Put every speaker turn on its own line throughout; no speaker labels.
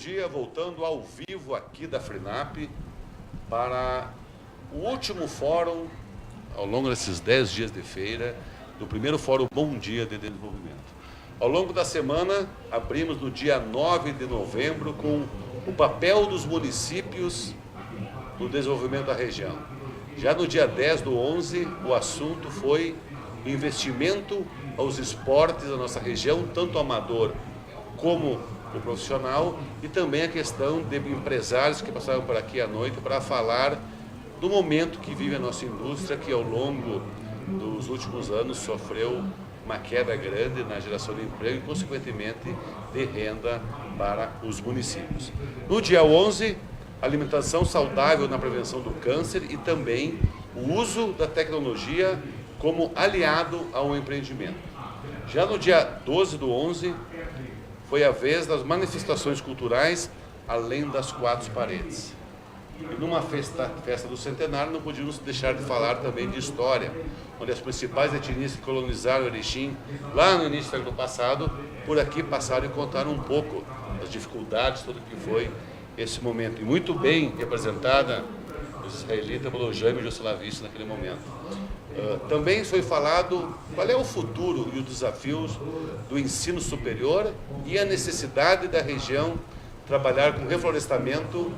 dia, voltando ao vivo aqui da FRINAP para o último fórum, ao longo desses 10 dias de feira, do primeiro Fórum Bom Dia de Desenvolvimento. Ao longo da semana, abrimos no dia 9 de novembro com o papel dos municípios no desenvolvimento da região. Já no dia 10 do 11, o assunto foi o investimento aos esportes da nossa região, tanto amador como o profissional, e também a questão de empresários que passaram por aqui à noite para falar do momento que vive a nossa indústria, que ao longo dos últimos anos sofreu uma queda grande na geração de emprego e, consequentemente, de renda para os municípios. No dia 11, alimentação saudável na prevenção do câncer e também o uso da tecnologia como aliado ao empreendimento. Já no dia 12 do 11, foi a vez das manifestações culturais além das quatro paredes. E numa festa do centenário não podíamos deixar de falar também de história, onde as principais etnias que colonizaram Erechim, lá no início do século passado, por aqui passaram e contaram um pouco das dificuldades, tudo que foi esse momento. E muito bem representada os israelitas Bolojame e Joselavice naquele momento. Também foi falado qual é o futuro e os desafios do ensino superior e a necessidade da região trabalhar com reflorestamento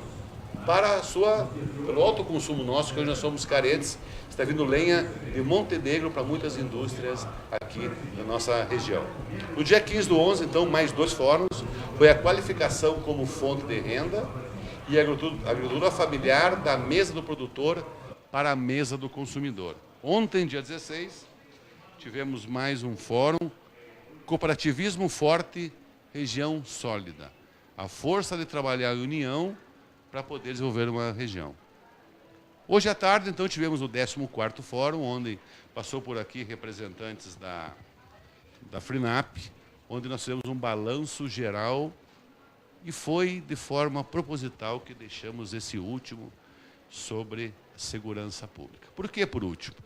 pelo alto consumo nosso, que hoje nós somos carentes. Está vindo lenha de Montenegro para muitas indústrias aqui na nossa região. No dia 15 do 11, então, mais 2 fóruns, foi a qualificação como fonte de renda e a agricultura familiar da mesa do produtor para a mesa do consumidor. Ontem, dia 16, tivemos mais um fórum, Cooperativismo Forte, Região Sólida. A força de trabalhar em união para poder desenvolver uma região. Hoje à tarde, então, tivemos o 14º Fórum, onde passou por aqui representantes da FRINAP, onde nós fizemos um balanço geral e foi de forma proposital que deixamos esse último sobre segurança pública. Por que por último?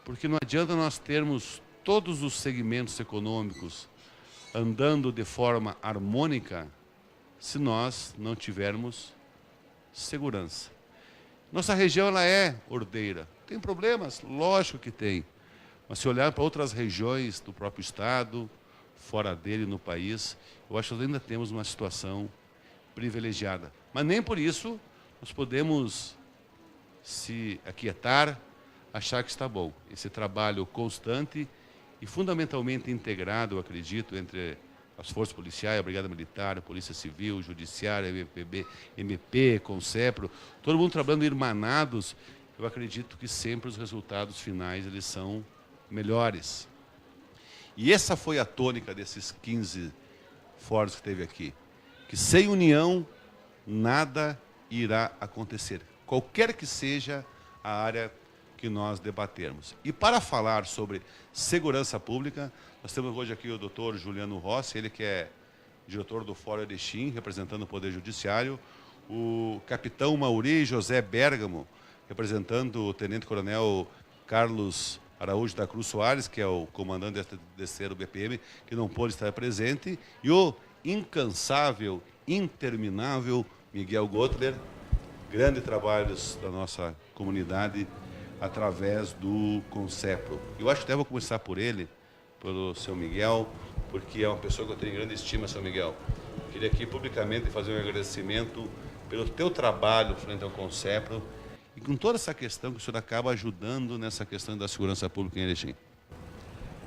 Porque não adianta nós termos todos os segmentos econômicos andando de forma harmônica se nós não tivermos segurança. Nossa região ela é ordeira. Tem problemas? Lógico que tem. Mas se olhar para outras regiões do próprio estado, fora dele, no país, eu acho que nós ainda temos uma situação privilegiada. Mas nem por isso nós podemos se aquietar, achar que está bom. Esse trabalho constante e fundamentalmente integrado, eu acredito, entre as forças policiais, a Brigada Militar, a Polícia Civil, Judiciária, MPB, MP, Concepro, todo mundo trabalhando irmanados, eu acredito que sempre os resultados finais eles são melhores. E essa foi a tônica desses 15 fóruns que teve aqui, que sem união nada irá acontecer, qualquer que seja a área que nós debatermos. E para falar sobre segurança pública, nós temos hoje aqui o doutor Juliano Rossi, ele que é diretor do Fórum Erechim, representando o Poder Judiciário, o capitão Mauri José Bergamo, representando o tenente-coronel Carlos Araújo da Cruz Soares, que é o comandante do terceiro BPM, que não pôde estar presente, e o incansável, interminável Miguel Gotler, grande trabalho da nossa comunidade através do Concepro. Eu acho que até vou começar por ele, pelo seu Miguel, porque é uma pessoa que eu tenho grande estima, seu Miguel. Queria aqui publicamente fazer um agradecimento pelo teu trabalho frente ao Concepro e com toda essa questão que o senhor acaba ajudando nessa questão da segurança pública em Erechim.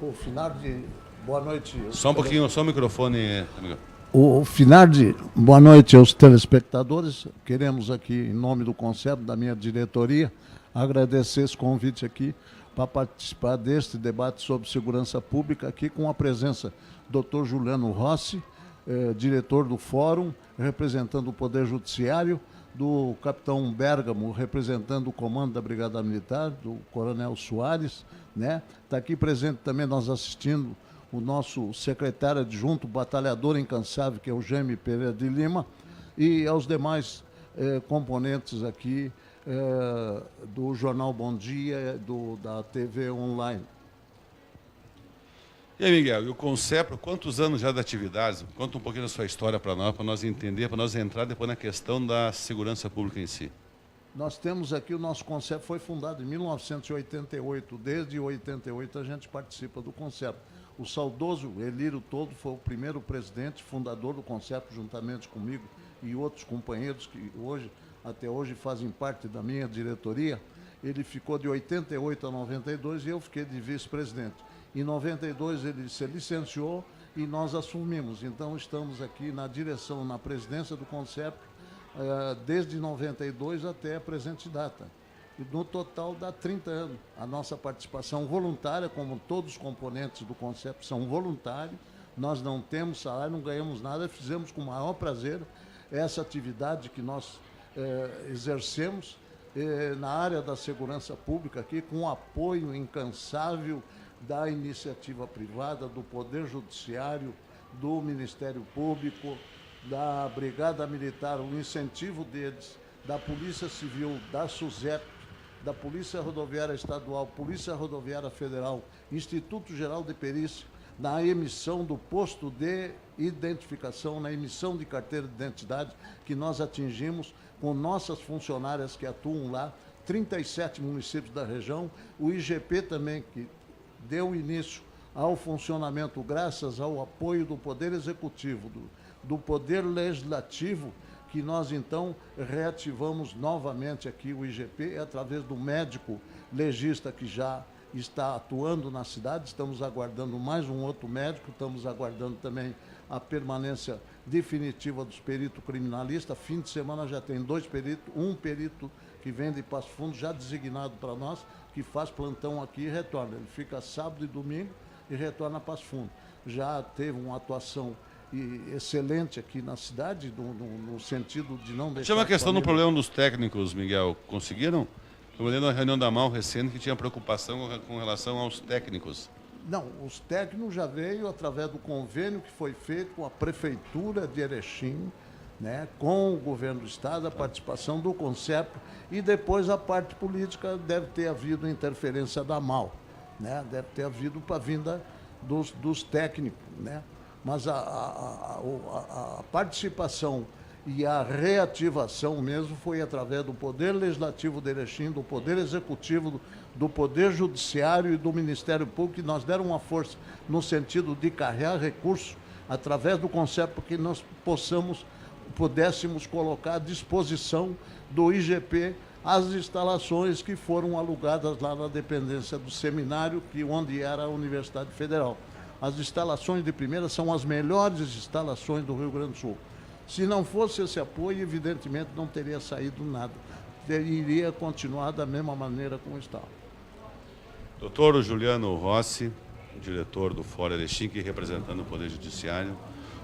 O Finardi, boa noite.
Só um pouquinho, só o microfone, amigo.
O Finardi, boa noite aos telespectadores. Queremos aqui, em nome do Concepro, da minha diretoria, agradecer esse convite aqui para participar deste debate sobre segurança pública, aqui com a presença do Dr. Juliano Rossi, diretor do Fórum, representando o Poder Judiciário, do capitão Bergamo, representando o comando da Brigada Militar, do coronel Soares, né? Está aqui presente também, nós assistindo, o nosso secretário adjunto, batalhador incansável, que é o Jaime Pereira de Lima, e aos demais componentes aqui, do Jornal Bom Dia, da TV Online.
E aí, Miguel, e o Concepro, quantos anos já de atividades? Conta um pouquinho da sua história para nós entender, para nós entrar depois na questão da segurança pública em si.
Nós temos aqui, o nosso Concepro foi fundado em 1988. Desde 88 a gente participa do Concepro. O saudoso Elírio Toldo foi o primeiro presidente, fundador do Concepro, juntamente comigo e outros companheiros que até hoje fazem parte da minha diretoria. Ele ficou de 88 a 92 e eu fiquei de vice-presidente. Em 92 ele se licenciou e nós assumimos. Então estamos aqui na direção, na presidência do Concepro, desde 92 até a presente data. E no total dá 30 anos. A nossa participação voluntária, como todos os componentes do Concepro são voluntários, nós não temos salário, não ganhamos nada, fizemos com o maior prazer essa atividade que nós exercemos na área da segurança pública aqui, com o apoio incansável da iniciativa privada, do Poder Judiciário, do Ministério Público, da Brigada Militar, o incentivo deles, da Polícia Civil, da SUSEP, da Polícia Rodoviária Estadual, Polícia Rodoviária Federal, Instituto Geral de Perícia, na emissão do posto de identificação, na emissão de carteira de identidade, que nós atingimos com nossas funcionárias que atuam lá, 37 municípios da região, o IGP também, que deu início ao funcionamento graças ao apoio do Poder Executivo, do Poder Legislativo, que nós então reativamos novamente aqui o IGP, através do médico legista que já está atuando na cidade. Estamos aguardando mais um outro médico, estamos aguardando também a permanência definitiva dos peritos criminalistas. Fim de semana já tem 2 peritos, um perito que vem de Passo Fundo, já designado para nós, que faz plantão aqui e retorna. Ele fica sábado e domingo e retorna a Passo Fundo. Já teve uma atuação excelente aqui na cidade, no sentido de não deixar...
Tinha uma questão do problema dos técnicos, Miguel. Conseguiram? Eu me lembro na reunião da MAU recente que tinha preocupação com relação aos técnicos.
Não, os técnicos já veio através do convênio que foi feito com a Prefeitura de Erechim, né, com o governo do Estado, a participação do Concepro, e depois a parte política deve ter havido interferência da MAU, né, deve ter havido para a vinda dos técnicos, né, mas a participação e a reativação mesmo foi através do Poder Legislativo de Erechim, do Poder Executivo, do Poder Judiciário e do Ministério Público, que nós deram uma força no sentido de carregar recursos através do Concepro, porque nós pudéssemos colocar à disposição do IGP as instalações que foram alugadas lá na dependência do seminário, onde era a Universidade Federal. As instalações de primeira são as melhores instalações do Rio Grande do Sul. Se não fosse esse apoio, evidentemente não teria saído nada. Iria continuar da mesma maneira como estava.
Doutor Juliano Rossi, diretor do Fórum Erechim, que representando o Poder Judiciário.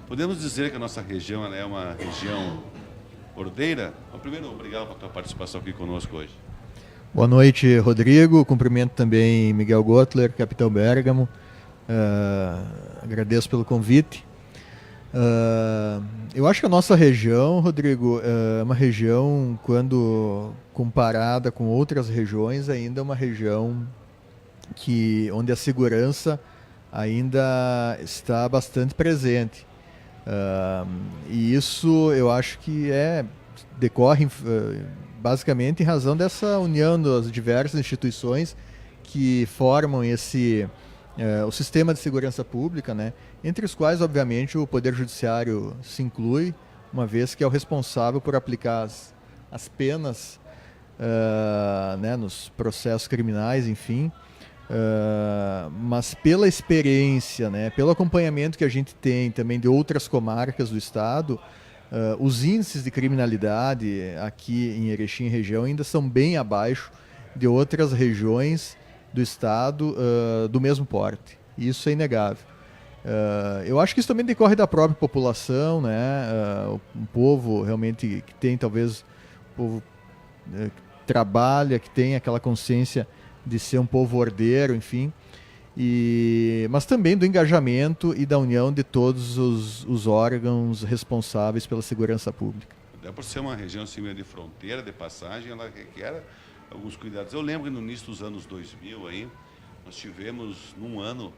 Podemos dizer que a nossa região ela é uma região ordeira? Então, primeiro, obrigado pela tua participação aqui conosco hoje.
Boa noite, Rodrigo. Cumprimento também Miguel Gottler, Capitão Bérgamo. Agradeço pelo convite. Eu acho que a nossa região, Rodrigo, é uma região, quando comparada com outras regiões, ainda é uma região onde a segurança ainda está bastante presente. E isso eu acho que decorre basicamente em razão dessa união das diversas instituições que formam o sistema de segurança pública, né? Entre os quais, obviamente, o Poder Judiciário se inclui, uma vez que é o responsável por aplicar as penas né, nos processos criminais, enfim. Mas pela experiência, né, pelo acompanhamento que a gente tem também de outras comarcas do Estado, os índices de criminalidade aqui em Erechim região ainda são bem abaixo de outras regiões do Estado do mesmo porte. Isso é inegável. Eu acho que isso também decorre da própria população, né? Um povo realmente que tem, talvez, um povo que trabalha, que tem aquela consciência de ser um povo ordeiro, enfim. Mas também do engajamento e da união de todos os órgãos responsáveis pela segurança pública.
Até por ser uma região assim, de fronteira, de passagem, ela requer alguns cuidados. Eu lembro que no início dos anos 2000, aí, nós tivemos, num ano,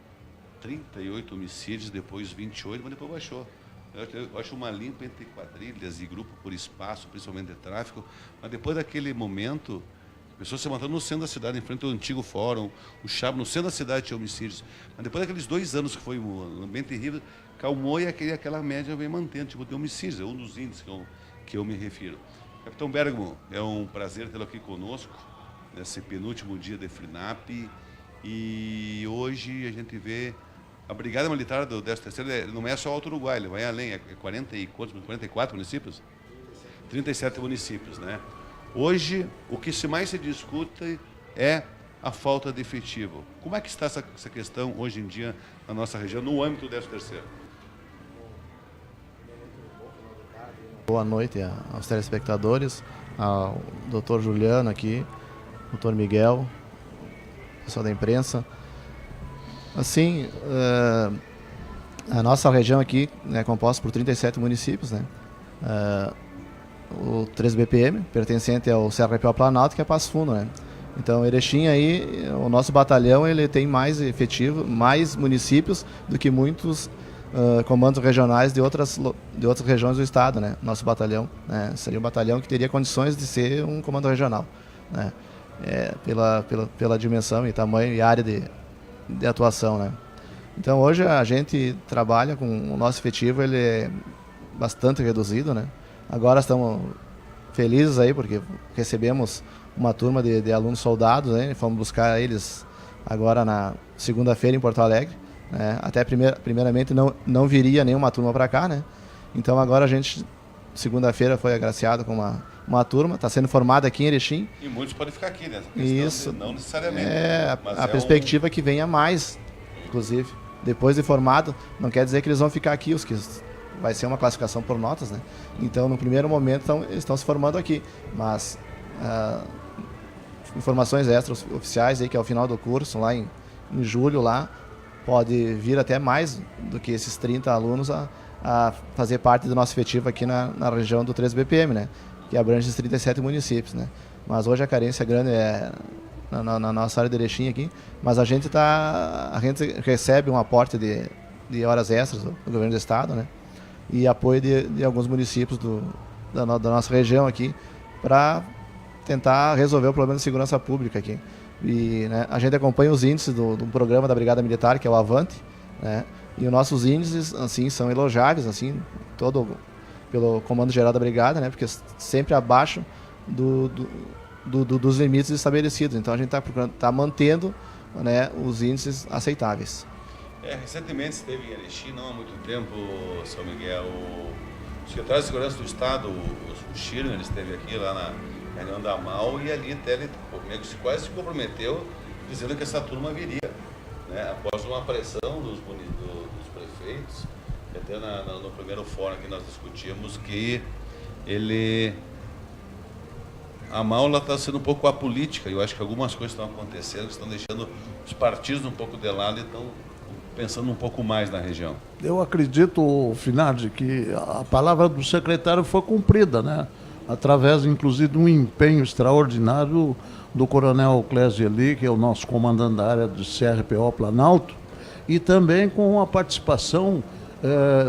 38 homicídios, depois 28, mas depois baixou. Eu acho uma limpa entre quadrilhas e grupo por espaço, principalmente de tráfico, mas depois daquele momento, pessoas se matando no centro da cidade, em frente ao antigo fórum, o Chabo, no centro da cidade tinha homicídios. Mas depois daqueles 2 anos que foi um ambiente terrível, calmou e aquela média vem mantendo, tipo, de homicídios, é um dos índices que eu me refiro. Capitão Bergamo, é um prazer tê-lo aqui conosco, nesse penúltimo dia de FLINAP, e hoje a gente vê a Brigada Militar do 13º, não é só o Alto Uruguai, ele vai além, é 44 municípios? 37 municípios, né? Hoje, o que mais se discute é a falta de efetivo. Como é que está essa questão hoje em dia na nossa região, no âmbito do 13º?
Boa noite aos telespectadores, ao Dr. Juliano aqui, Dr. Miguel, pessoal da imprensa. Assim, a nossa região aqui é composta por 37 municípios, né? O 13 BPM, pertencente ao CRPO Planalto, que é Passo Fundo, né? Então, Erechim aí, o nosso batalhão, ele tem mais efetivo, mais municípios do que muitos comandos regionais de outras regiões do estado, né? Nosso batalhão, né? Seria um batalhão que teria condições de ser um comando regional, né? Pela dimensão e tamanho e área de atuação, né? Então, hoje a gente trabalha com o nosso efetivo, ele é bastante reduzido, né? Agora estamos felizes aí porque recebemos uma turma de alunos soldados, né? Fomos buscar eles agora na segunda-feira em Porto Alegre, né? Até primeiramente não viria nenhuma turma para cá, né? Então agora a gente, segunda-feira, foi agraciado com uma turma, está sendo formada aqui em Erechim.
E muitos podem ficar aqui, né?
Isso.
Não necessariamente.
A perspectiva é que venha mais, inclusive. Depois de formado, não quer dizer que eles vão ficar aqui, os que vai ser uma classificação por notas, né? Então, no primeiro momento, eles estão se formando aqui, mas informações extras oficiais aí que ao final do curso, lá em julho, lá pode vir até mais do que esses 30 alunos a fazer parte do nosso efetivo aqui na região do 13 BPM, né? Que abrange os 37 municípios, né? Mas hoje a carência grande é na nossa área de Erechim aqui, mas a gente recebe um aporte de horas extras do governo do estado, né? E apoio de alguns municípios da nossa região aqui para tentar resolver o problema de segurança pública aqui. E, né, a gente acompanha os índices do programa da Brigada Militar, que é o Avante, né? E os nossos índices, assim, são elogiáveis, assim, todo pelo Comando Geral da Brigada, né? Porque sempre abaixo dos limites estabelecidos. Então a gente está mantendo, né, os índices aceitáveis.
Recentemente esteve em Erechim, não há muito tempo, São Miguel, o secretário de Segurança do Estado, o Schirmer, ele esteve aqui lá na reunião da AMAL e ali até ele quase se comprometeu dizendo que essa turma viria, né, após uma pressão dos prefeitos, até no primeiro fórum que nós discutimos que a AMAL está sendo um pouco apolítica, eu acho que algumas coisas estão acontecendo que estão deixando os partidos um pouco de lado e estão pensando um pouco mais na região.
Eu acredito, Finardi, que a palavra do secretário foi cumprida, né? Através, inclusive, de um empenho extraordinário do coronel Clésio Eli, que é o nosso comandante da área do CRPO Planalto, e também com a participação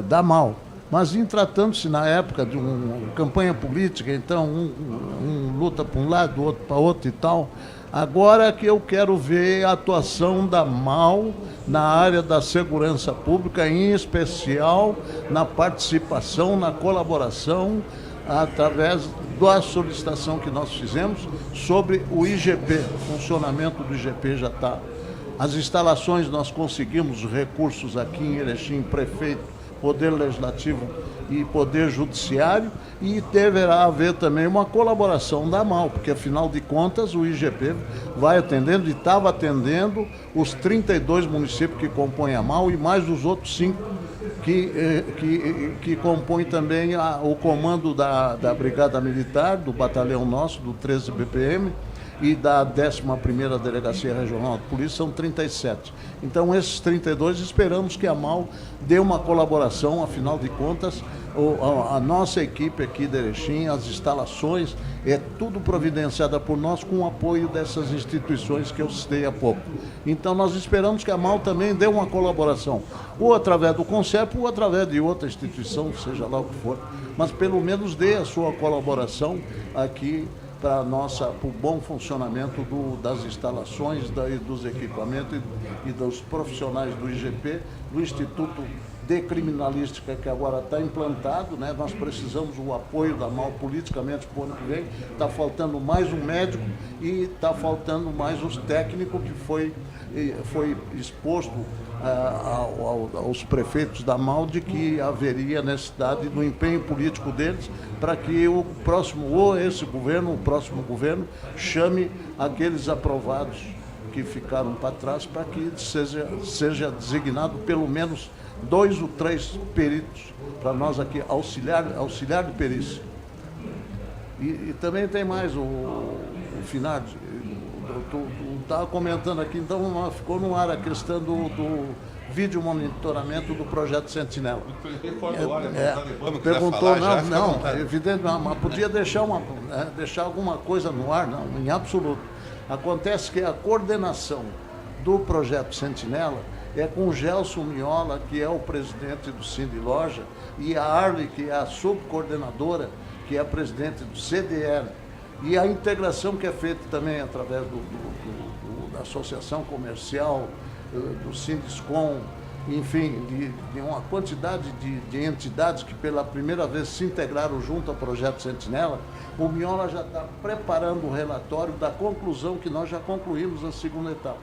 da MAL. Mas em tratando-se na época de uma campanha política, então um luta para um lado, outro para outro e tal, agora que eu quero ver a atuação da MAL na área da segurança pública, em especial na participação, na colaboração, através da solicitação que nós fizemos sobre o IGP. O funcionamento do IGP já está. As instalações nós conseguimos recursos aqui em Erechim, prefeito, Poder Legislativo e Poder Judiciário, e deverá haver também uma colaboração da MAL, porque afinal de contas o IGP vai atendendo e estava atendendo os 32 municípios que compõem a MAL e mais os outros 5 que compõem também o comando da Brigada Militar, do batalhão nosso, do 13 BPM, e da 11ª Delegacia Regional de Polícia são 37. Então, esses 32, esperamos que a MAU dê uma colaboração, afinal de contas, a nossa equipe aqui de Erechim, as instalações, é tudo providenciada por nós com o apoio dessas instituições que eu citei há pouco. Então, nós esperamos que a MAU também dê uma colaboração, ou através do CONCEP, ou através de outra instituição, seja lá o que for, mas pelo menos dê a sua colaboração aqui para o bom funcionamento das instalações, dos equipamentos e dos profissionais do IGP, do Instituto de Criminalística, que agora está implantado, né? Nós precisamos do apoio da MAU politicamente para o ano que vem. Está faltando mais um médico e está faltando mais os técnicos que foi exposto aos prefeitos da MAU de que haveria necessidade do empenho político deles para que o próximo governo chame aqueles aprovados que ficaram para trás para que seja designado pelo menos 2 ou 3 peritos para nós aqui, auxiliar de perícia. E também tem mais o Finardi. Tu estava comentando aqui, então ficou no ar a questão do vídeo monitoramento do projeto Sentinela. Perguntou, não, é evidente, mas podia deixar alguma coisa no ar, não, em absoluto. Acontece que a coordenação do projeto Sentinela é com o Gelson Miola, que é o presidente do Cindy Loja, e a Arley, que é a subcoordenadora, que é a presidente do CDR. E a integração que é feita também através da Associação Comercial, do Sindiscom, enfim, de uma quantidade de entidades que pela primeira vez se integraram junto ao projeto Sentinela. O Miola já está preparando o relatório da conclusão que nós já concluímos na segunda etapa,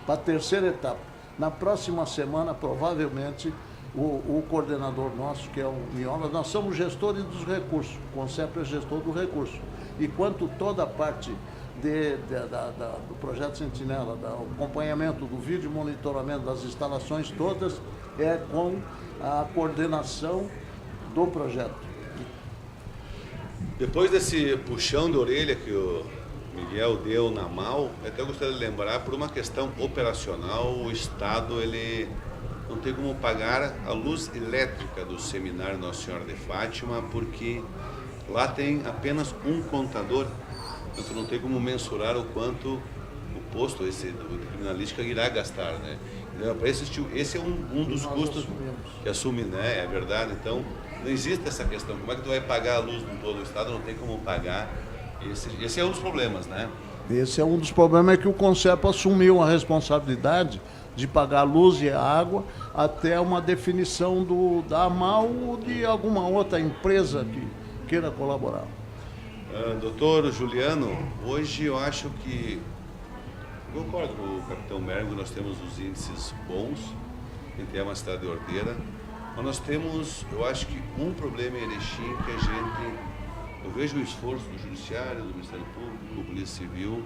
para a terceira etapa. Na próxima semana, provavelmente, o coordenador nosso, que é o Miola, nós somos gestores dos recursos, o CONCEP é gestor do recurso. E quanto toda a parte do projeto Sentinela, do acompanhamento do vídeo monitoramento das instalações todas, é com a coordenação do projeto.
Depois desse puxão de orelha que o Miguel deu na MAU, eu até gostaria de lembrar, por uma questão operacional, o Estado ele não tem como pagar a luz elétrica do Seminário Nossa Senhora de Fátima, porque lá tem apenas um contador, então não tem como mensurar o quanto o posto esse de criminalística irá gastar, né? Então, esse é um dos custos que assume, né? É verdade. Então não existe essa questão. Como é que tu vai pagar a luz em todo o estado? Não tem como pagar. Esse é um dos problemas, né? Esse é um dos problemas, é que o CONCEP assumiu a responsabilidade de pagar a luz e a água até uma definição da AMAL ou de alguma outra empresa que queira colaborar. Doutor Juliano, hoje eu acho que, eu concordo com o capitão Mergo, nós temos os índices bons, a gente é uma cidade ordeira, mas nós temos, eu acho que um problema em Erechim que eu vejo o esforço do Judiciário, do Ministério Público, do Polícia Civil,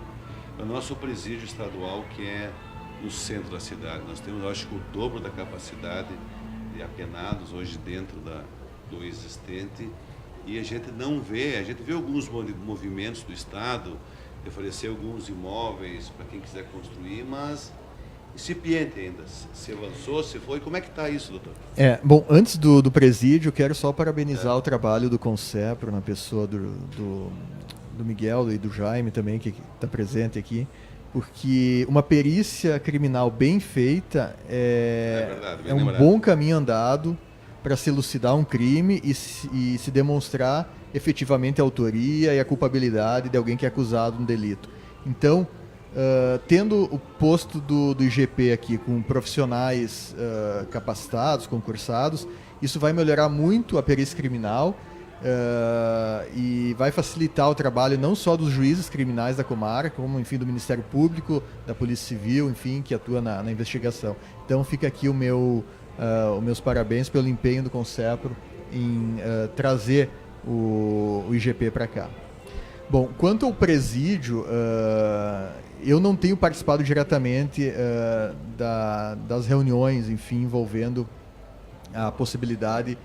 o nosso presídio estadual que é no centro da cidade. Nós temos, eu acho que o dobro da capacidade de apenados hoje dentro do existente. E a gente vê alguns movimentos do Estado, de oferecer alguns imóveis para quem quiser construir, mas incipiente ainda. Se avançou, se foi, como é que está isso, doutor?
Bom, antes do presídio, quero só parabenizar o trabalho do CONCEPRO, na pessoa do Miguel e do Jaime também, que está presente aqui, porque uma perícia criminal bem feita é um bom caminho andado para se elucidar um crime e se demonstrar efetivamente a autoria e a culpabilidade de alguém que é acusado de um delito. Então, tendo o posto do IGP aqui com profissionais capacitados, concursados, isso vai melhorar muito a perícia criminal e vai facilitar o trabalho não só dos juízes criminais da comarca, como, enfim, do Ministério Público, da Polícia Civil, enfim, que atua na investigação. Então, fica aqui os meus parabéns pelo empenho do CONCEPRO em trazer o IGP para cá. Bom, quanto ao presídio, eu não tenho participado diretamente das reuniões, enfim, envolvendo a possibilidade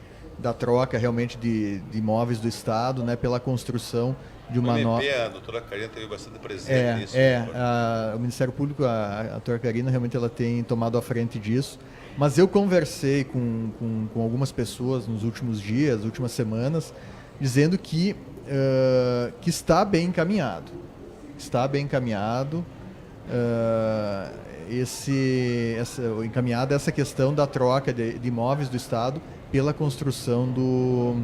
da troca realmente de imóveis do Estado, né, pela construção de uma nova...
A doutora Karina teve bastante presente nisso.
O Ministério Público, a doutora Karina, realmente ela tem tomado a frente disso. Mas eu conversei com algumas pessoas nos últimos dias, últimas semanas, dizendo que está bem encaminhado. Está bem encaminhado. Encaminhada essa questão da troca de imóveis do Estado pela construção do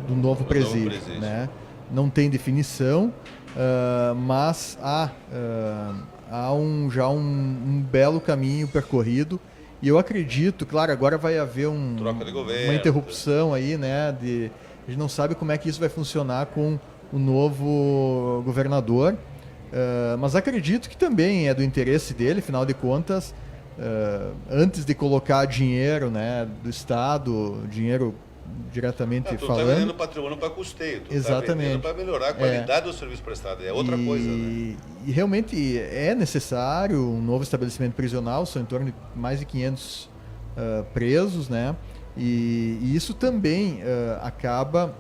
novo presídio. Né? Não tem definição, mas há já um belo caminho percorrido, e eu acredito, claro, agora vai haver uma interrupção aí, né? A gente não sabe como é que isso vai funcionar com o novo governador, mas acredito que também é do interesse dele, afinal de contas, antes de colocar dinheiro, né, do Estado, dinheiro diretamente falando... Tu está
vendendo patrimônio para custeio, tu está vendendo para melhorar a qualidade do serviço prestado, é outra coisa, né?
E realmente é necessário um novo estabelecimento prisional, são em torno de mais de 500 presos, né? E isso também acaba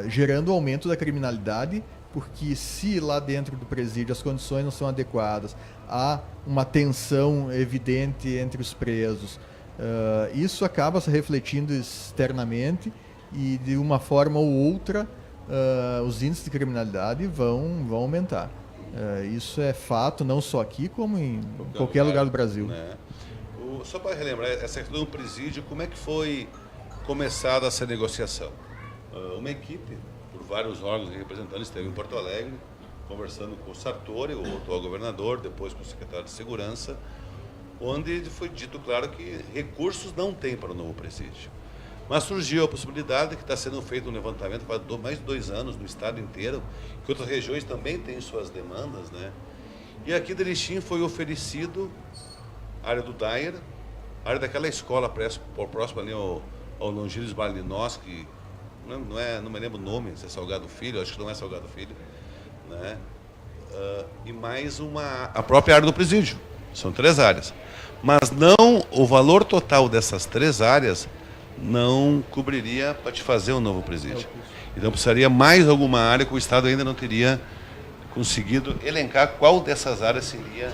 gerando aumento da criminalidade, porque se lá dentro do presídio as condições não são adequadas, há uma tensão evidente entre os presos, isso acaba se refletindo externamente, e de uma forma ou outra os índices de criminalidade vão aumentar. Isso é fato, não só aqui, como em qualquer lugar do Brasil.
Né? Só para relembrar, essa questão do presídio, como é que foi começada essa negociação? Uma equipe, por vários órgãos e representantes, esteve em Porto Alegre, conversando com o Sartori, o atual governador, depois com o secretário de Segurança, onde foi dito, claro, que recursos não tem para o novo presídio. Mas surgiu a possibilidade que está sendo feito um levantamento para mais de 2 anos no estado inteiro, que outras regiões também têm suas demandas, né? E aqui de Erechim foi oferecido a área do Dyer, a área daquela escola próxima ali ao Longíris Balinoski, não me lembro o nome, se é Salgado Filho, acho que não é Salgado Filho, né? E mais a própria área do presídio. São 3 áreas. Mas o valor total dessas 3 áreas não cobriria para te fazer um novo presídio. Então precisaria mais alguma área que o Estado ainda não teria conseguido elencar qual dessas áreas seria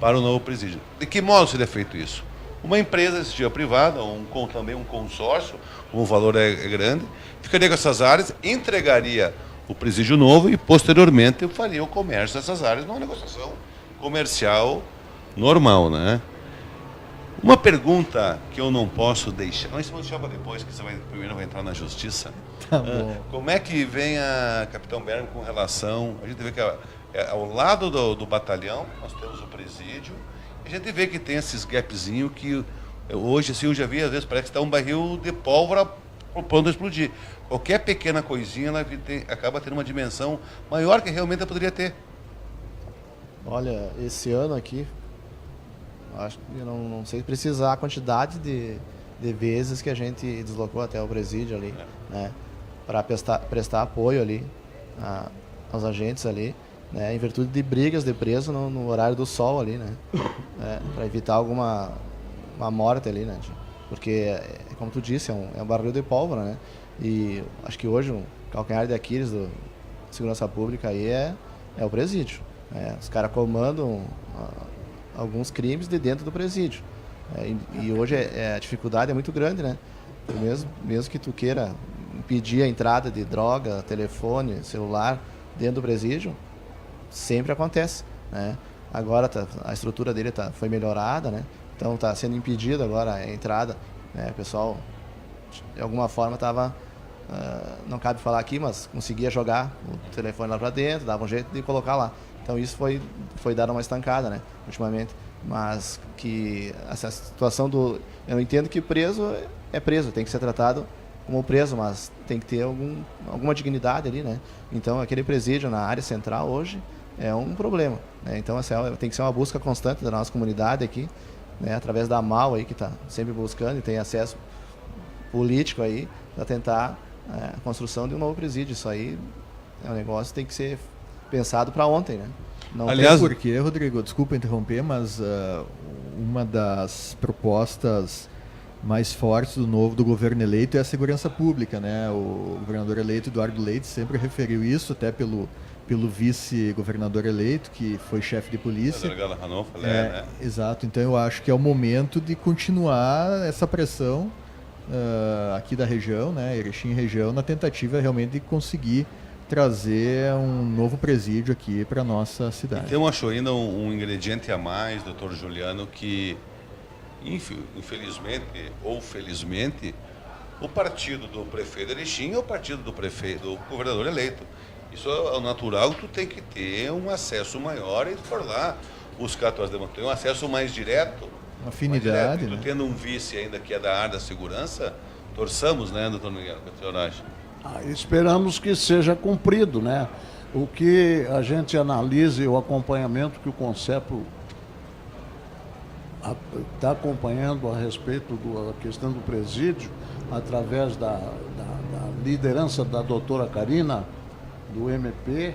para o novo presídio. De que modo seria feito isso? Uma empresa existia privada, também um consórcio, o valor é grande, ficaria com essas áreas, entregaria o presídio novo e, posteriormente, faria o comércio dessas áreas numa negociação comercial normal, né? Uma pergunta que eu não posso deixar... Não, isso vou deixar para depois, que primeiro vai entrar na justiça.
Tá bom.
Como é que vem a Capitão Berman com relação... A gente vê que ao lado do batalhão, nós temos o presídio, e a gente vê que tem esses gapzinhos que hoje, assim, eu já vi, às vezes parece que está um barril de pólvora propondo explodir. Qualquer pequena coisinha, ela acaba tendo uma dimensão maior que realmente ela poderia ter.
Olha, esse ano aqui, acho que eu não sei precisar a quantidade de vezes que a gente deslocou até o presídio ali, né, para prestar apoio ali aos agentes ali, né, em virtude de brigas de preso no horário do sol ali, né, para evitar uma morte ali, né, porque, como tu disse, é um barril de pólvora, né, e acho que hoje o calcanhar de Aquiles da segurança pública aí é o presídio. Os caras comandam alguns crimes de dentro do presídio. E hoje a dificuldade é muito grande, né? Mesmo que tu queira impedir a entrada de droga, telefone, celular dentro do presídio, sempre acontece, né? Agora a estrutura dele foi melhorada, né? Então está sendo impedida agora a entrada, né? O pessoal, de alguma forma, estava... não cabe falar aqui, mas conseguia jogar o telefone lá para dentro, dava um jeito de colocar lá. Então isso foi dado uma estancada, né, ultimamente. Mas que essa situação eu entendo que preso é preso, tem que ser tratado como preso, mas tem que ter alguma dignidade ali, né. Então aquele presídio na área central hoje é um problema, né? Então tem que ser uma busca constante da nossa comunidade aqui, né, através da MAU aí, que está sempre buscando e tem acesso político aí para tentar a construção de um novo presídio. Isso aí é um negócio que tem que ser pensado para ontem, né?
Não aliás, tem porquê, Rodrigo, desculpa interromper, mas uma das propostas mais fortes do governo eleito é a segurança pública, né? O governador eleito, Eduardo Leite, sempre referiu isso, até pelo vice-governador eleito, que foi chefe de polícia.
Né?
Exato, então eu acho que é o momento de continuar essa pressão aqui da região, né? Erechim região, na tentativa realmente de conseguir trazer um novo presídio aqui para a nossa cidade.
Então, eu acho ainda um ingrediente a mais, doutor Juliano, que infelizmente ou felizmente o partido do prefeito de Erechim é o partido do governador eleito. Isso é o natural, tu tem que ter um acesso maior e for lá buscar tuas demandas. Tem um acesso mais direto.
Uma afinidade,
né? Tu tendo um vice ainda que é da área da segurança, torçamos, né, doutor Miguel? O que o senhor acha?
Esperamos que seja cumprido, né? O que a gente analisa e o acompanhamento que o Concepo está acompanhando a respeito da questão do presídio, através da liderança da doutora Karina, do MP,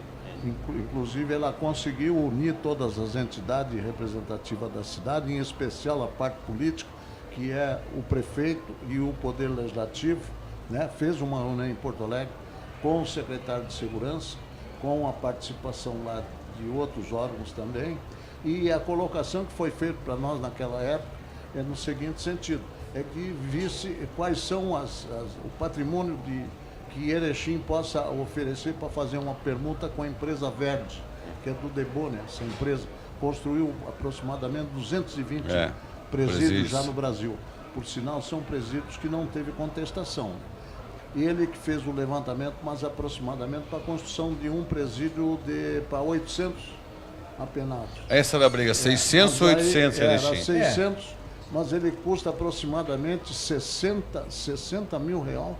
inclusive ela conseguiu unir todas as entidades representativas da cidade, em especial a parte política, que é o prefeito e o Poder Legislativo, né? Fez uma reunião em Porto Alegre com o secretário de Segurança, com a participação lá de outros órgãos também, e a colocação que foi feita para nós naquela época é no seguinte sentido, é que visse quais são o patrimônio que Erechim possa oferecer para fazer uma permuta com a empresa Verde, que é do Debone. Essa empresa construiu aproximadamente 220 presídios já no Brasil. Por sinal, são presídios que não teve contestação. Ele que fez o levantamento, mas aproximadamente para a construção de um presídio para 800 apenados.
Essa era a briga, 600 ou 800 Erechim?
Era 600, mas ele custa aproximadamente 60 mil reais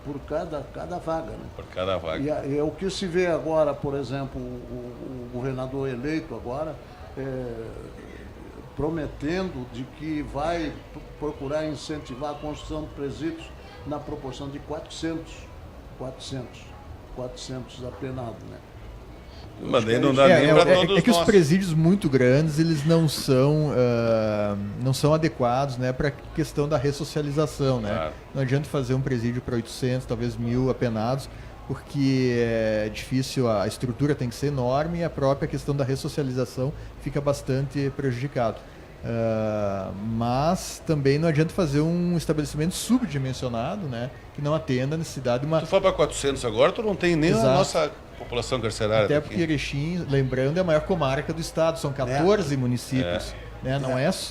por cada vaga. Né?
Por cada vaga.
E o que se vê agora, por exemplo, o governador eleito agora, prometendo de que vai procurar incentivar a construção de presídios na proporção de 400 apenados, né?
Mas nem não dá nem para todos
que os presídios muito grandes, eles não são adequados, né, para a questão da ressocialização, né? Claro. Não adianta fazer um presídio para 800, talvez 1.000 apenados, porque é difícil, a estrutura tem que ser enorme e a própria questão da ressocialização fica bastante prejudicado. Mas também não adianta fazer um estabelecimento subdimensionado, né, que não atenda a necessidade de uma...
Tu for para 400 agora, tu não tem nem a nossa população carcerária.
Até porque Erechim, lembrando, é a maior comarca do estado, são 14 municípios. Né?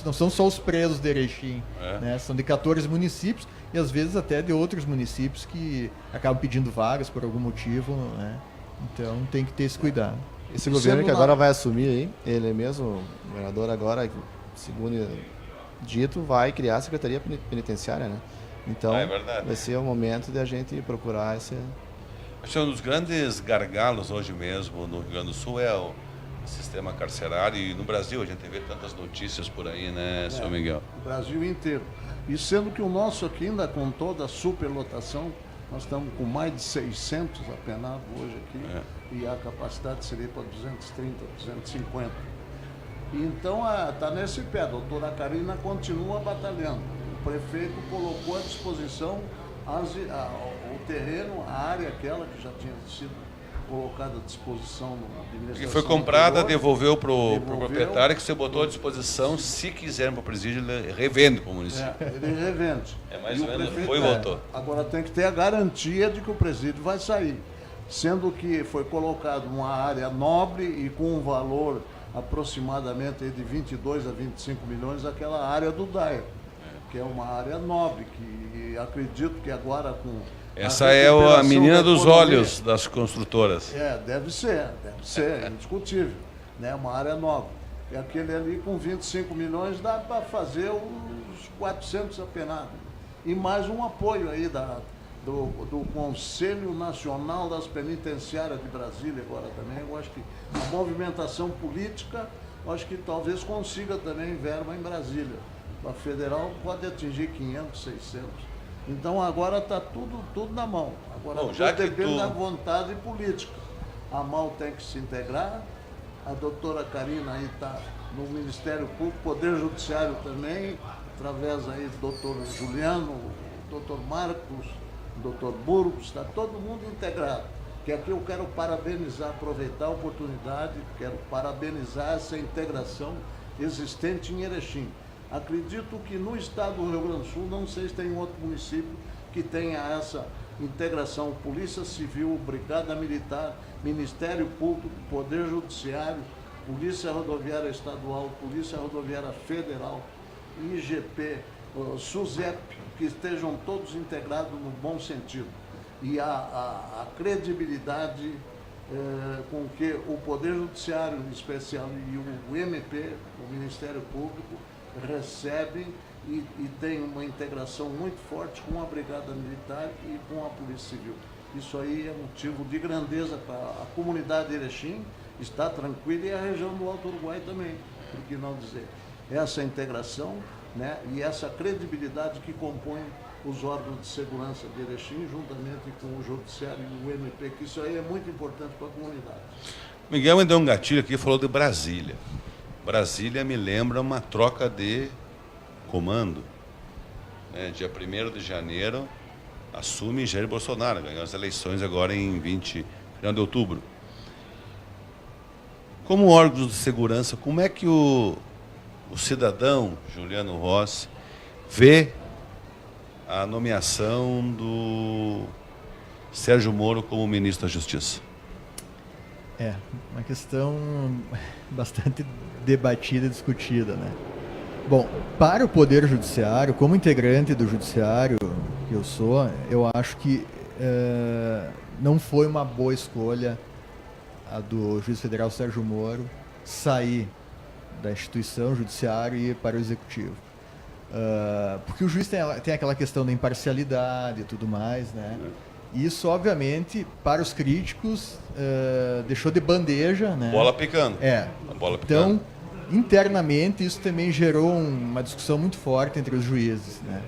Não são só os presos de Erechim, né? São de 14 municípios e às vezes até de outros municípios que acabam pedindo vagas por algum motivo, né? Então tem que ter esse cuidado.
Esse governo que agora vai assumir aí, ele mesmo, o governador agora, segundo dito, vai criar a Secretaria Penitenciária, né? Então vai ser o momento de a gente procurar esse...
Acho que um dos grandes gargalos hoje mesmo no Rio Grande do Sul é o sistema carcerário, e no Brasil a gente vê tantas notícias por aí, né, senhor Miguel?
O Brasil inteiro. E sendo que o nosso aqui ainda com toda a superlotação, nós estamos com mais de 600 apenados hoje aqui, e a capacidade seria para 230, 250. E então está nesse pé, a doutora Karina continua batalhando. O prefeito colocou à disposição o terreno, a área aquela que já tinha sido colocada à disposição da administração.
E foi comprada, devolveu para o proprietário, que você botou à disposição, se quiserem para o presídio, ele revende para o município.
Ele revende.
Mais ou menos, foi e voltou.
Agora tem que ter a garantia de que o presídio vai sair. Sendo que foi colocado uma área nobre e com um valor aproximadamente de 22 a 25 milhões, aquela área do DAE, que é uma área nobre, que acredito que agora com...
Essa é a menina dos olhos das construtoras.
Deve ser, é indiscutível, né? Uma área nova. E aquele ali com 25 milhões dá para fazer os 400 apenados. E mais um apoio aí do Conselho Nacional das Penitenciárias de Brasília agora também. Eu acho que a movimentação política, acho que talvez consiga também verba em Brasília. A federal pode atingir 500, 600. Então agora está tudo na mão. Agora depende da vontade política. A MAU tem que se integrar, a doutora Karina aí está no Ministério Público, Poder Judiciário também, através aí do doutor Juliano, doutor Marcos, doutor Burgos, está todo mundo integrado. Que aqui eu quero parabenizar, aproveitar a oportunidade, quero parabenizar essa integração existente em Erechim. Acredito que no estado do Rio Grande do Sul, não sei se tem outro município que tenha essa integração, Polícia Civil, Brigada Militar, Ministério Público, Poder Judiciário, Polícia Rodoviária Estadual, Polícia Rodoviária Federal, IGP, SUSEP, que estejam todos integrados no bom sentido. E a credibilidade com que o Poder Judiciário em especial e o MP, o Ministério Público, recebem e tem uma integração muito forte com a Brigada Militar e com a Polícia Civil. Isso aí é motivo de grandeza para a comunidade de Erechim, está tranquila, e a região do Alto Uruguai também, por que não dizer. Essa integração, né, e essa credibilidade que compõe os órgãos de segurança de Erechim, juntamente com o Judiciário e o MP, que isso aí é muito importante para a comunidade.
Miguel me deu um gatilho aqui e falou de Brasília. Brasília me lembra uma troca de comando. Dia 1º de janeiro, assume Jair Bolsonaro, ganhou as eleições agora em final de outubro. Como órgãos de segurança, como é que o cidadão Juliano Rossi vê a nomeação do Sérgio Moro como ministro da Justiça?
É, uma questão bastante debatida e discutida, né? Bom, para o Poder Judiciário, como integrante do Judiciário que eu sou, eu acho que não foi uma boa escolha a do juiz federal Sérgio Moro sair da instituição judiciária e ir para o Executivo. Porque o juiz tem aquela questão da imparcialidade e tudo mais, né? Isso, obviamente, para os críticos, deixou de bandeja, né?
Bola picando. A bola picando.
Então, internamente, isso também gerou uma discussão muito forte entre os juízes, né?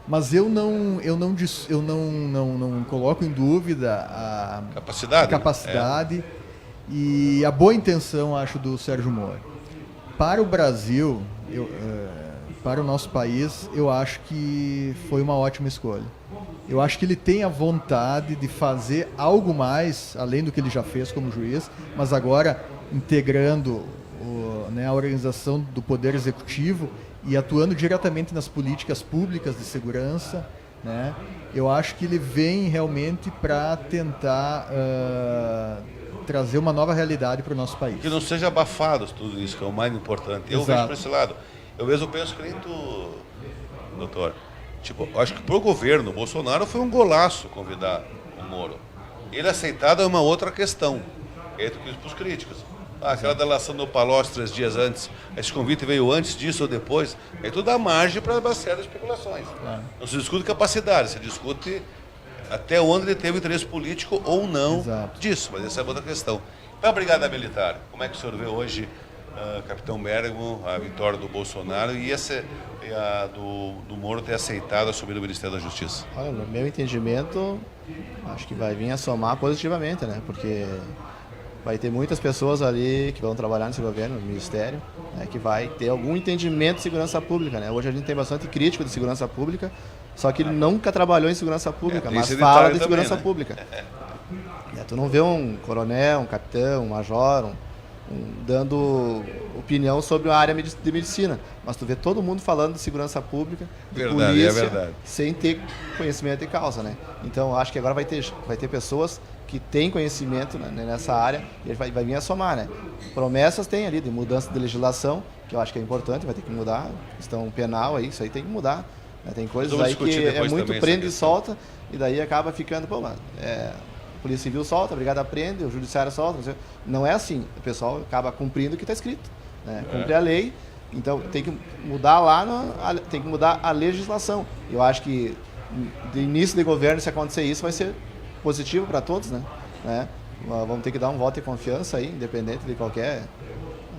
Mas eu não coloco em dúvida a capacidade e a boa intenção, acho, do Sérgio Moro. Para o Brasil, para o nosso país, eu acho que foi uma ótima escolha. Eu acho que ele tem a vontade de fazer algo mais, além do que ele já fez como juiz, mas agora integrando a organização do Poder Executivo e atuando diretamente nas políticas públicas de segurança, né? Eu acho que ele vem realmente para tentar trazer uma nova realidade para o nosso país.
Que não seja abafado tudo isso, que é o mais importante. Eu vejo por esse lado. Eu penso que nem tu, doutor. Eu acho que pro governo, o Bolsonaro foi um golaço convidar o Moro. Ele aceitado é uma outra questão. Entre os críticos. Aquela delação do Palocci 3 dias antes, esse convite veio antes disso ou depois, aí tu dá margem para uma série de especulações. Não se discute capacidade, se discute até onde ele teve interesse político ou não disso, mas essa é outra questão. Para a Brigada Militar, como é que o senhor vê hoje, Capitão Bergamo, a vitória do Bolsonaro e a do Moro ter aceitado assumir o Ministério da Justiça?
Olha, no meu entendimento, acho que vai vir a somar positivamente, né? Porque vai ter muitas pessoas ali que vão trabalhar nesse governo, no Ministério, né, que vai ter algum entendimento de segurança pública, né? Hoje a gente tem bastante crítico de segurança pública, só que ele nunca trabalhou em segurança pública, mas fala de segurança pública. Tu não vê um coronel, um capitão, um major, dando opinião sobre a área de medicina, mas tu vê todo mundo falando de segurança pública, de polícia, sem ter conhecimento de causa, né? Então acho que agora vai ter pessoas que têm conhecimento, né, nessa área e vai vir a somar, né? Promessas tem ali de mudança de legislação, que eu acho que é importante, vai ter que mudar, questão penal aí, isso aí tem que mudar, né? Tem coisas aí que é muito prende e solta, e daí acaba ficando, a Polícia Civil solta, a Brigada prende, o Judiciário solta, não é assim, o pessoal acaba cumprindo o que está escrito, né? Cumpre a lei, então tem que mudar tem que mudar a legislação. Eu acho que de início de governo, se acontecer isso, vai ser positivo para todos, né? Vamos ter que dar um voto de confiança aí, independente de qualquer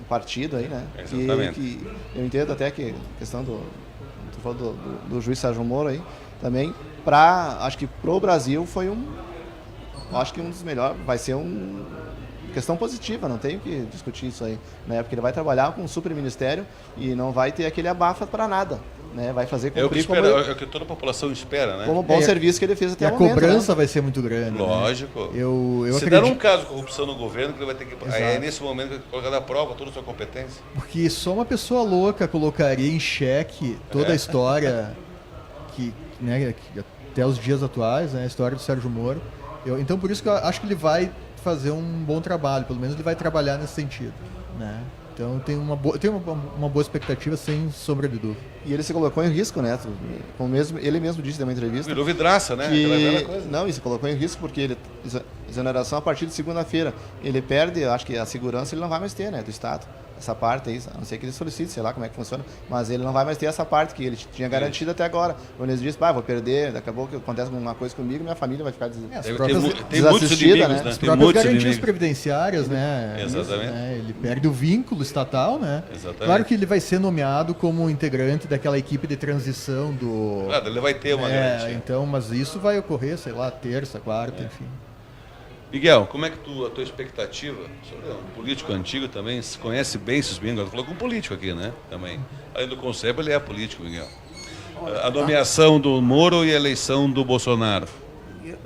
partido aí, né? Que eu entendo até que a questão do juiz Sérgio Moro aí também, acho que pro Brasil foi acho que um dos melhores, vai ser questão positiva, não tenho que discutir isso aí, né? Porque ele vai trabalhar com um super ministério e não vai ter aquele abafa para nada, né, vai fazer
É o que
cumprir
espera, é o que toda a população espera, né?
como bom serviço que ele fez
E
até
a
o momento.
cobrança
Né?
vai ser muito grande.
Lógico.
Né? Eu
Se
acredito.
der um caso de corrupção no governo, que ele vai ter que.
Exato.
É nesse momento que ele vai colocar na prova toda a sua competência.
Porque só uma pessoa louca colocaria em xeque toda a história que, né, que até os dias atuais, né, a história do Sérgio Moro. Então por isso que eu acho que ele vai fazer um bom trabalho, pelo menos ele vai trabalhar nesse sentido, né? Então tem uma boa expectativa, sem sombra de dúvida.
E ele se colocou em risco, né? Como ele mesmo disse numa entrevista.
Virou vidraça, né? Aquela velha coisa.
Não, e se colocou em risco porque ele exoneração a partir de segunda-feira. Ele perde, acho que a segurança ele não vai mais ter, né? Do Estado. Essa parte aí, a não ser que ele solicite, sei lá como é que funciona, mas ele não vai mais ter essa parte que ele tinha garantido até agora. Quando ele disse, vou perder, daqui a pouco acontece alguma coisa comigo, minha família vai ficar
Tem muitos
desassistida,
inimigos,
né?
né?
As
Tem
próprias
muitos
garantias
inimigos.
previdenciárias, né?
Exatamente.
Isso, né? Ele perde o vínculo estatal, né?
Exatamente.
Claro que ele vai ser nomeado como integrante daquela equipe de transição do...
Claro, ele vai ter uma garantia.
Então, mas isso vai ocorrer, sei lá, terça, quarta, enfim.
Miguel, como é que a tua expectativa? O senhor é um político antigo também, se conhece bem esses bingos. Falou com um político aqui, né? Também. Além do conselho, ele é político, Miguel. A nomeação do Moro e a eleição do Bolsonaro.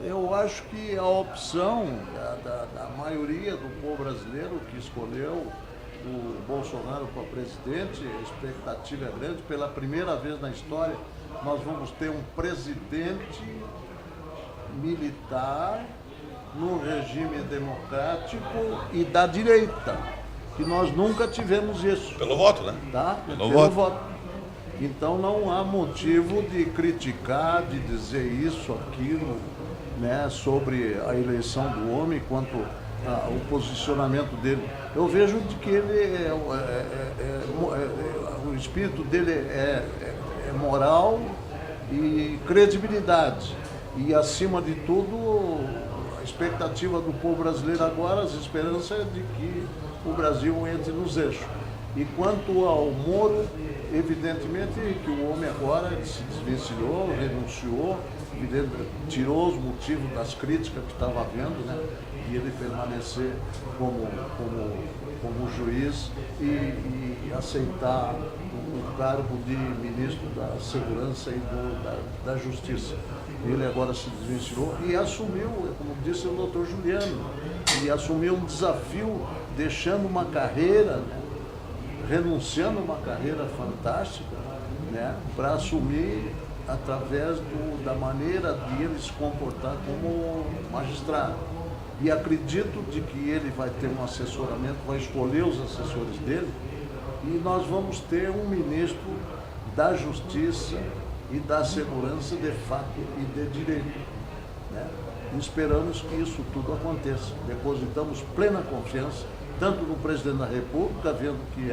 Eu acho que a opção da maioria do povo brasileiro que escolheu o Bolsonaro para presidente, a expectativa é grande. Pela primeira vez na história, nós vamos ter um presidente militar no regime democrático e da direita, que nós nunca tivemos isso.
Pelo voto, né?
Tá?
Pelo
Pelo
voto.
voto. Então não há motivo de criticar, de dizer isso, aquilo, né, sobre a eleição do homem, quanto ao posicionamento dele. Eu vejo de que ele o espírito dele é moral e credibilidade. E acima de tudo, a expectativa do povo brasileiro agora, as esperanças é de que o Brasil entre nos eixos. E quanto ao Moro, evidentemente que o homem agora se desvencilhou, renunciou, tirou os motivos das críticas que estava havendo, né? E ele permanecer como juiz e aceitar o cargo de ministro da Segurança e da Justiça. Ele agora se desvencilhou e assumiu, como disse o doutor Juliano, e assumiu um desafio, deixando uma carreira, né, renunciando a uma carreira fantástica, né, para assumir através da maneira de ele se comportar como magistrado. E acredito de que ele vai ter um assessoramento, vai escolher os assessores dele, e nós vamos ter um ministro da Justiça e da Segurança de fato e de direito, né? E esperamos que isso tudo aconteça. Depositamos plena confiança, tanto no presidente da República, vendo que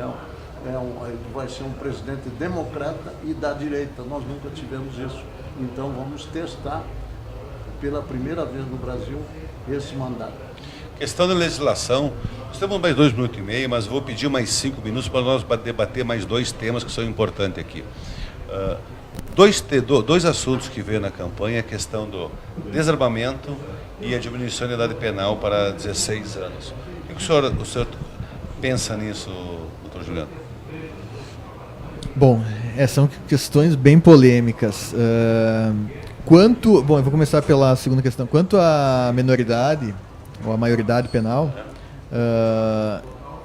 vai ser um presidente democrata e da direita. Nós nunca tivemos isso. Então vamos testar pela primeira vez no Brasil esse mandato.
Questão da legislação, nós temos mais 2 minutos e meio, mas vou pedir mais 5 minutos para nós debater mais 2 temas que são importantes aqui. Dois assuntos que veio na campanha, a questão do desarmamento e a diminuição da idade penal para 16 anos. O que o senhor pensa nisso, doutor Juliano?
Bom, são questões bem polêmicas. Eu vou começar pela segunda questão. Quanto à menoridade, ou à maioridade penal,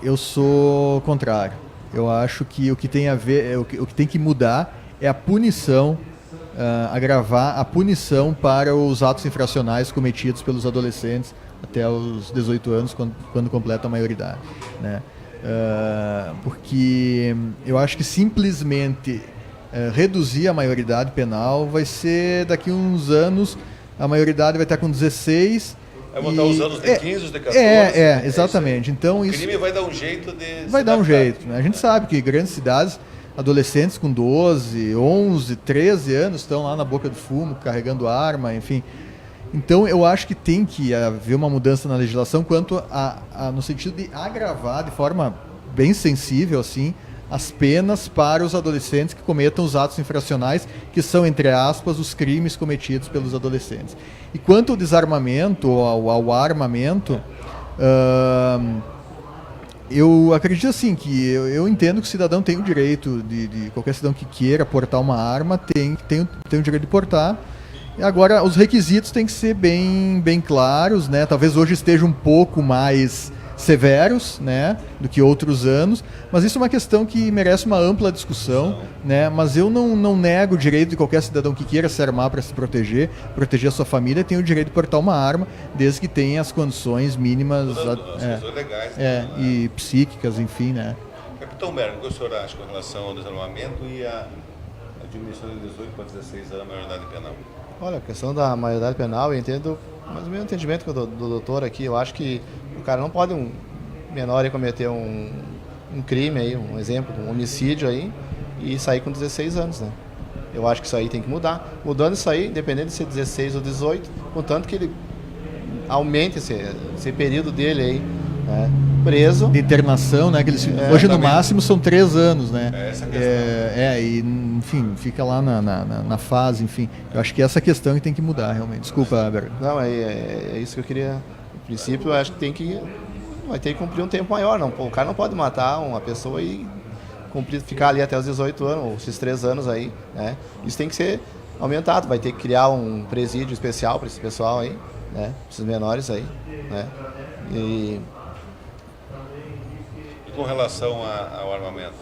eu sou contrário. Eu acho que o que tem a ver, o que tem que mudar é a punição, agravar a punição para os atos infracionais cometidos pelos adolescentes até os 18 anos, quando completam a maioridade, né? Porque eu acho que simplesmente reduzir a maioridade penal vai ser daqui a uns anos, a maioridade vai estar com 16.
Vai botar os anos de 15, os de 14.
Exatamente. Então,
o
isso
crime vai dar um jeito de...
Vai dar um jeito, né? A gente sabe que grandes cidades, adolescentes com 12, 11, 13 anos estão lá na boca do fumo, carregando arma, enfim. Então, eu acho que tem que haver uma mudança na legislação quanto no sentido de agravar de forma bem sensível, assim, as penas para os adolescentes que cometam os atos infracionais, que são, entre aspas, os crimes cometidos pelos adolescentes. E quanto ao desarmamento, ao armamento, Eu acredito assim que eu entendo que o cidadão tem o direito de qualquer cidadão que queira portar uma arma tem o direito de portar. E agora os requisitos têm que ser bem claros, né? Talvez hoje estejam um pouco mais severos, né, do que outros anos, mas isso é uma questão que merece uma ampla discussão, né? Mas eu não nego o direito de qualquer cidadão que queira se armar para se proteger a sua família, tem o direito de portar uma arma, desde que tenha as condições mínimas
legais,
e psíquicas, enfim, né?
Capitão Berg, o que o senhor acha com relação ao desarmamento e a diminuição de 18 para 16 anos a maioridade penal?
Olha, a questão da maioridade penal, eu entendo, mas o meu entendimento do doutor aqui, eu acho que o cara não pode, um menor, cometer um crime aí, um exemplo, um homicídio aí, e sair com 16 anos, né? Eu acho que isso aí tem que mudar. Mudando isso aí, independente de ser 16 ou 18, contanto que ele aumente esse período dele aí, né? Preso.
De internação, né? Que eles, hoje no máximo são 3 anos, né?
Essa questão.
E enfim, fica lá na fase, enfim. Eu acho que essa questão que tem que mudar, realmente. Desculpa, Berg.
Não, é isso que eu queria. No princípio, eu acho que vai ter que cumprir um tempo maior. Não, o cara não pode matar uma pessoa e ficar ali até os 18 anos, ou esses 3 anos aí, né? Isso tem que ser aumentado. Vai ter que criar um presídio especial para esse pessoal aí, né? Esses menores aí, né? E
com relação ao armamento?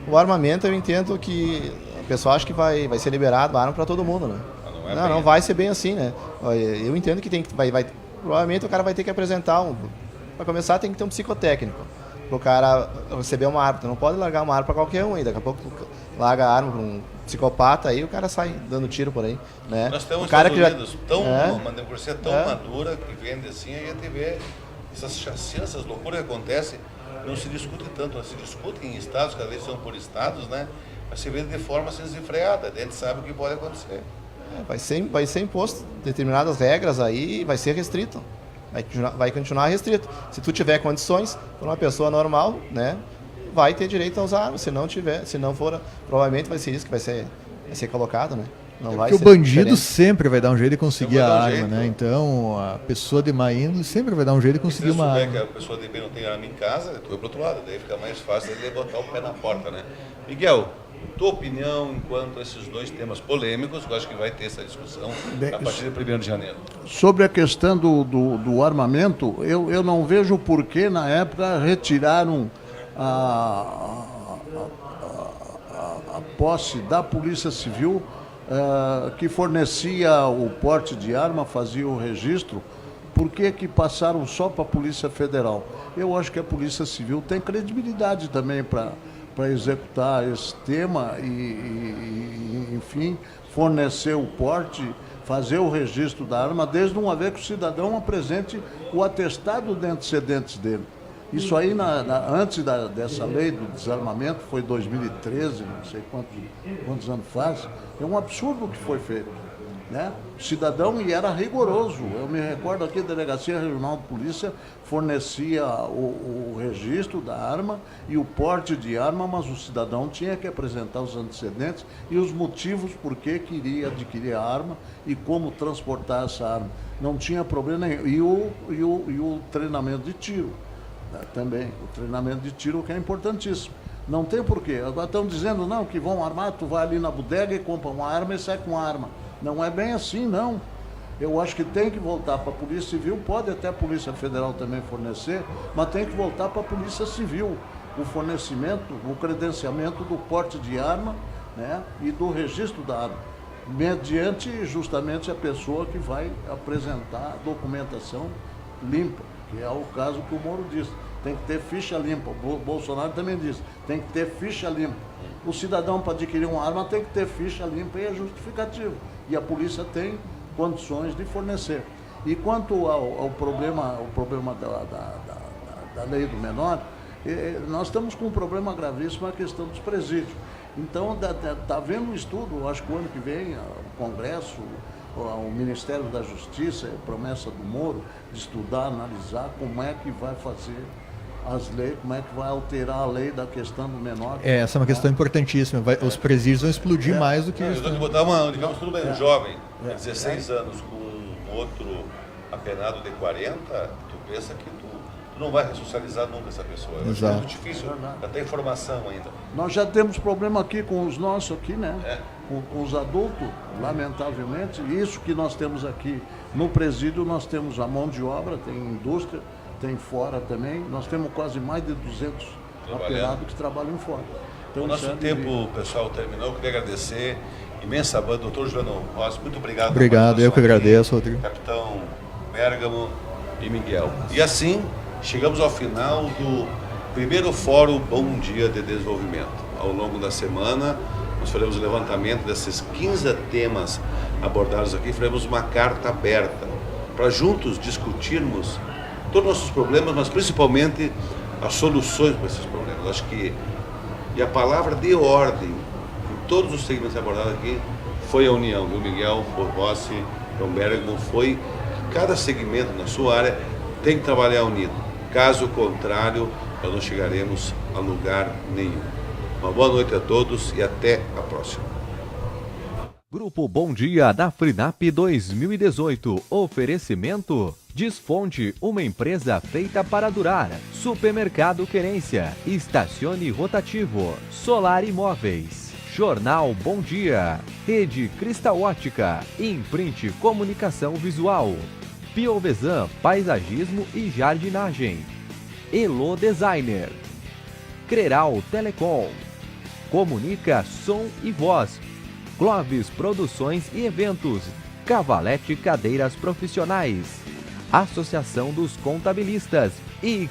O armamento, eu entendo que o pessoal acha que vai ser liberado a arma para todo mundo, né? Não vai ser bem assim, né? Eu entendo que provavelmente o cara vai ter que apresentar para começar tem que ter um psicotécnico para o cara receber uma arma. Tu não pode largar uma arma para qualquer um aí, daqui a pouco tu larga a arma para um psicopata aí, o cara sai dando tiro por aí, né?
Nós temos
o cara
Estados Unidos uma democracia tão
É.
madura que vende assim, aí a TV, essas chacinas, essas loucuras que acontecem, não se discute tanto, se discute em estados, cada vez são por estados, né? Mas se vende de forma assim, desenfreada, a gente sabe o que pode acontecer.
Vai ser imposto determinadas regras aí, vai ser restrito. Vai continuar restrito. Se tu tiver condições, para uma pessoa normal, né, vai ter direito a usar arma. Se não for, provavelmente vai ser isso que vai ser colocado, né? Não vai
Porque
ser
o bandido
diferente.
sempre vai dar um jeito de conseguir a arma,
jeito.
né? Então, a pessoa de má índole sempre vai dar um jeito de conseguir
Se
uma
souber
arma.
que a pessoa de bem não tem arma em casa, tu vai pro outro lado, daí fica mais fácil ele botar o pé na porta, né? Miguel, tua opinião enquanto esses dois temas polêmicos, eu acho que vai ter essa discussão a partir de 1º de janeiro.
Sobre a questão do armamento, eu não vejo por que, na época, retiraram a posse da Polícia Civil, que fornecia o porte de arma, fazia o registro. Por que passaram só para a Polícia Federal? Eu acho que a Polícia Civil tem credibilidade também para executar esse tema e, enfim, fornecer o porte, fazer o registro da arma, desde uma vez que o cidadão apresente o atestado de antecedentes dele. Isso aí, antes dessa lei do desarmamento, foi 2013, não sei quantos anos faz, é um absurdo o que foi feito, né? O cidadão, e era rigoroso. Eu me recordo aqui, a Delegacia Regional de Polícia fornecia o registro da arma e o porte de arma, mas o cidadão tinha que apresentar os antecedentes e os motivos por que queria adquirir a arma e como transportar essa arma. Não tinha problema nenhum. E o treinamento de tiro, né? Também, o treinamento de tiro, que é importantíssimo. Não tem porquê. Agora estão dizendo, não, que vão armar, tu vai ali na bodega e compra uma arma e sai com a arma. Não é bem assim, não. Eu acho que tem que voltar para a Polícia Civil, pode até a Polícia Federal também fornecer, mas tem que voltar para a Polícia Civil o fornecimento, o credenciamento do porte de arma, né, e do registro da arma, mediante justamente a pessoa que vai apresentar a documentação limpa, que é o caso que o Moro disse. Tem que ter ficha limpa. O Bolsonaro também disse, tem que ter ficha limpa. O cidadão, para adquirir uma arma, tem que ter ficha limpa e é justificativo. E a polícia tem condições de fornecer. E quanto ao problema da lei do menor, nós estamos com um problema gravíssimo, a questão dos presídios. Então, está havendo um estudo, acho que o ano que vem, o Congresso, o Ministério da Justiça, a promessa do Moro, de estudar, analisar como é que vai fazer as leis, como é que vai alterar a lei da questão do menor.
Essa é uma questão importantíssima. Os presídios vão explodir mais do que
Eu
isso.
estou botar digamos, tudo bem, um jovem de 16 anos com um outro apenado de 40, tu pensa que tu tu não vai ressocializar nunca essa pessoa. Eu acho
Exato.
muito difícil, até informação ainda.
Nós já temos problema aqui com os nossos aqui, né?
É.
Com os adultos, lamentavelmente. Isso que nós temos aqui no presídio, nós temos a mão de obra, tem indústria, tem fora também. Nós temos quase mais de 200 apelados que trabalham fora. Então,
O nosso
isso é
tempo, pessoal, terminou. Eu queria agradecer imensamente, doutor Juliano Rossi, muito obrigado.
Obrigado, eu que agradeço, Rodrigo.
Capitão Bergamo e Miguel. E assim, chegamos ao final do primeiro Fórum Bom Dia de Desenvolvimento. Ao longo da semana, nós faremos o levantamento desses 15 temas abordados aqui, faremos uma carta aberta para juntos discutirmos todos os nossos problemas, mas principalmente as soluções para esses problemas. Acho que e a palavra de ordem em todos os segmentos abordados aqui foi a união, viu, Miguel, o Rossi, o Bergamo, foi que cada segmento na sua área tem que trabalhar unido. Caso contrário, nós não chegaremos a lugar nenhum. Uma boa noite a todos e até a próxima.
Grupo Bom Dia da FRINAP 2018. Oferecimento Desfonte, uma empresa feita para durar. Supermercado Querência. Estacione Rotativo. Solar Imóveis. Jornal Bom Dia. Rede Cristal Ótica. Imprint Comunicação Visual. Piovesan Paisagismo e Jardinagem. Elo Designer. Creral Telecom. Comunica Som e Voz. Clóvis Produções e Eventos. Cavalete Cadeiras Profissionais. Associação dos Contabilistas e